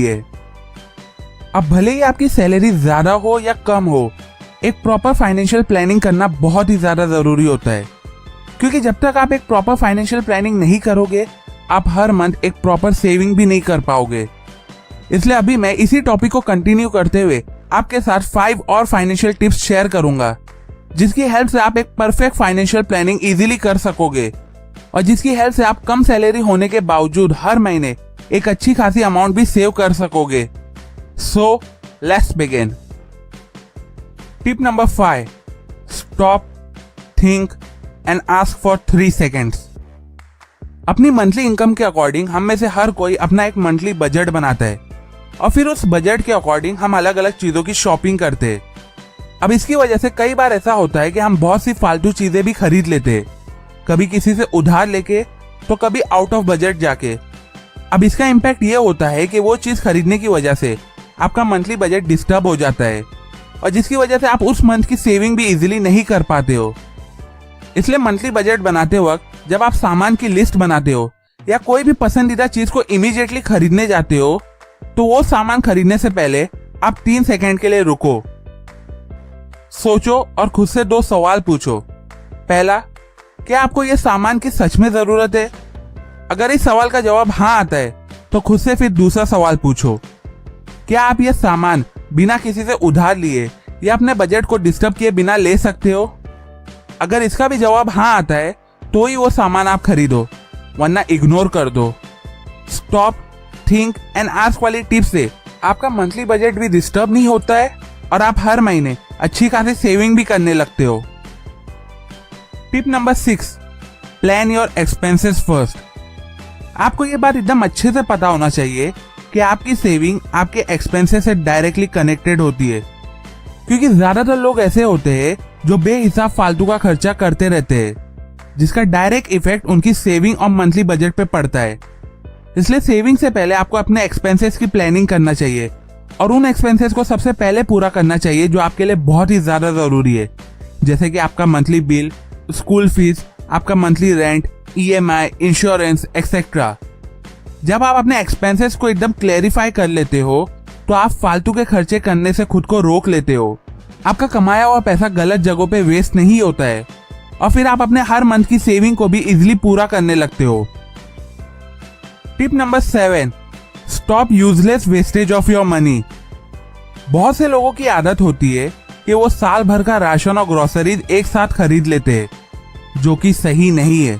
है। अब भले ही आपकी सैलरी ज्यादा हो या कम हो, एक प्रॉपर फाइनेंशियल प्लानिंग करना बहुत ही ज्यादा जरूरी होता है, क्योंकि जब तक आप एक प्रॉपर फाइनेंशियल प्लानिंग नहीं करोगे, आप हर मंथ एक प्रॉपर सेविंग भी नहीं कर पाओगे। इसलिए अभी मैं इसी टॉपिक को कंटिन्यू करते हुए आपके साथ 5 और फाइनेंशियल टिप्स शेयर करूंगा, जिसकी हेल्प से आप एक परफेक्ट फाइनेंशियल प्लानिंग इजीली कर सकोगे और जिसकी हेल्प से आप कम सैलरी होने के बावजूद हर महीने एक अच्छी खासी अमाउंट भी सेव कर सकोगे। So let's begin. Tip number 5, stop, think and ask for 3 seconds. अपनी मंथली इनकम के अकॉर्डिंग हम में से हर कोई अपना एक मंथली बजट बनाता है और फिर उस बजट के अकॉर्डिंग हम अलग अलग चीजों की शॉपिंग करते हैं। अब इसकी वजह से कई बार ऐसा होता है कि हम बहुत सी फालतू चीजें भी खरीद लेते हैं, कभी किसी से उधार लेके तो कभी आउट ऑफ बजट जाके। अब इसका इम्पैक्ट ये होता है कि वो चीज खरीदने की वजह से आपका मंथली बजट डिस्टर्ब हो जाता है और जिसकी वजह से आप उस मंथ की सेविंग भी इजीली नहीं कर पाते हो। इसलिए मंथली बजट बनाते वक्त जब आप सामान की लिस्ट बनाते हो या कोई भी पसंदीदा चीज को इमीडिएटली खरीदने जाते हो, तो वो सामान खरीदने से पहले आप 3 सेकंड के लिए रुको, सोचो और खुद से 2 सवाल पूछो। पहला, क्या आपको ये सामान की सच में जरूरत है? अगर इस सवाल का जवाब हाँ आता है तो खुद से फिर दूसरा सवाल पूछो, क्या आप ये सामान बिना किसी से उधार लिए या अपने बजट को डिस्टर्ब किए बिना ले सकते हो? अगर इसका भी जवाब हाँ आता है तो ही वो सामान आप खरीदो, वरना इग्नोर कर दो। स्टॉप, थिंक एंड आस्क वाली टिप्स से आपका मंथली बजट भी डिस्टर्ब नहीं होता है और आप हर महीने अच्छी खासी सेविंग भी करने लगते हो। Tip number 6, plan your expenses first. आपको ये बात एकदम अच्छे से पता होना चाहिए कि आपकी सेविंग आपके एक्सपेंसेस से डायरेक्टली कनेक्टेड होती है, क्योंकि ज्यादातर लोग ऐसे होते हैं जो बेहिसाब फालतू का खर्चा करते रहते हैं, जिसका डायरेक्ट इफेक्ट उनकी सेविंग और मंथली बजट पे पड़ता है। इसलिए सेविंग से पहले आपको अपने एक्सपेंसेस की प्लानिंग करना चाहिए और उन एक्सपेंसेस को सबसे पहले पूरा करना चाहिए जो आपके लिए बहुत ही ज्यादा जरूरी है, जैसे कि आपका मंथली बिल, स्कूल फीस, आपका monthly rent, EMI, insurance etcetera. जब आप अपने एक्सपेंसेस को एकदम क्लेरिफाई कर लेते हो तो आप फालतू के खर्चे करने से खुद को रोक लेते हो। आपका कमाया हुआ पैसा गलत जगहों पे वेस्ट नहीं होता है और फिर आप अपने हर मंथ की सेविंग को भी इजीली पूरा करने लगते हो। Tip number 7, stop useless wastage of your money. बहुत से लोगों की आदत होती है कि वो साल भर का राशन और ग्रोसरीज एक साथ खरीद लेते हैं, जो कि सही नहीं है।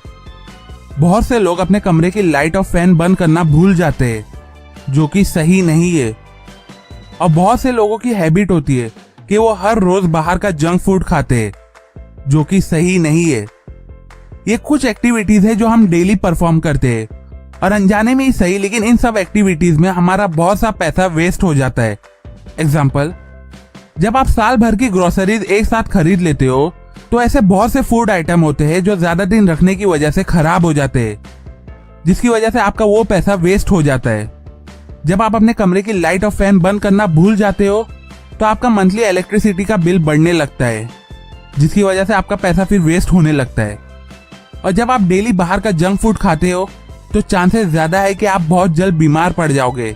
बहुत से लोग अपने कमरे की लाइट और फैन बंद करना भूल जाते हैं, जो कि सही नहीं है। और बहुत से लोगों की हैबिट होती है कि वो हर रोज बाहर का जंक फूड खाते हैं, जो कि सही नहीं है। ये कुछ एक्टिविटीज है जो हम डेली परफॉर्म करते हैं और अनजाने में ही सही, लेकिन इन सब एक्टिविटीज में हमारा बहुत सा पैसा वेस्ट हो जाता है। एग्जाम्पल, जब आप साल भर की ग्रोसरीज एक साथ खरीद लेते हो तो ऐसे बहुत से फूड आइटम होते हैं जो ज्यादा दिन रखने की वजह से खराब हो जाते हैं, जिसकी वजह से आपका वो पैसा वेस्ट हो जाता है। जब आप अपने कमरे की लाइट और फैन बंद करना भूल जाते हो तो आपका मंथली इलेक्ट्रिसिटी का बिल बढ़ने लगता है, जिसकी वजह से आपका पैसा फिर वेस्ट होने लगता है। और जब आप डेली बाहर का जंक फूड खाते हो तो चांसेस ज्यादा है कि आप बहुत जल्द बीमार पड़ जाओगे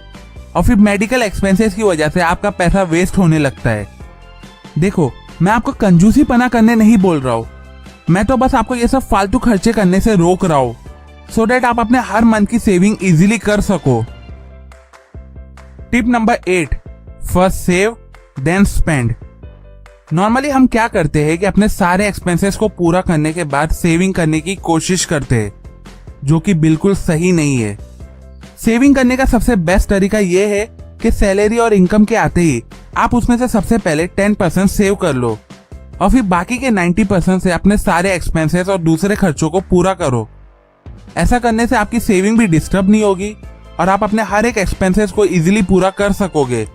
और फिर मेडिकल एक्सपेंसेस की वजह से आपका पैसा वेस्ट होने लगता है। देखो, मैं आपको कंजूसी पना करने नहीं बोल रहा हूँ, मैं तो बस आपको ये सब फालतू खर्चे करने से रोक रहा हूँ, सो दैट आप अपने हर मंथ की सेविंग इजीली कर सको। Tip number 8, first save then spend. Normally हम क्या करते हैं कि अपने सारे एक्सपेंसेस को पूरा करने के बाद सेविंग करने की कोशिश करते हैं, जो कि बिल्कुल सही नहीं है। सेविंग करने का सबसे बेस्ट तरीका यह है कि सैलरी और इनकम के आते ही आप उसमें से सबसे पहले 10% सेव कर लो और फिर बाकी के 90% से अपने सारे एक्सपेंसेस और दूसरे खर्चों को पूरा करो। ऐसा करने से आपकी सेविंग भी डिस्टर्ब नहीं होगी और आप अपने हर एक एक्सपेंसेस को इजीली पूरा कर सकोगे।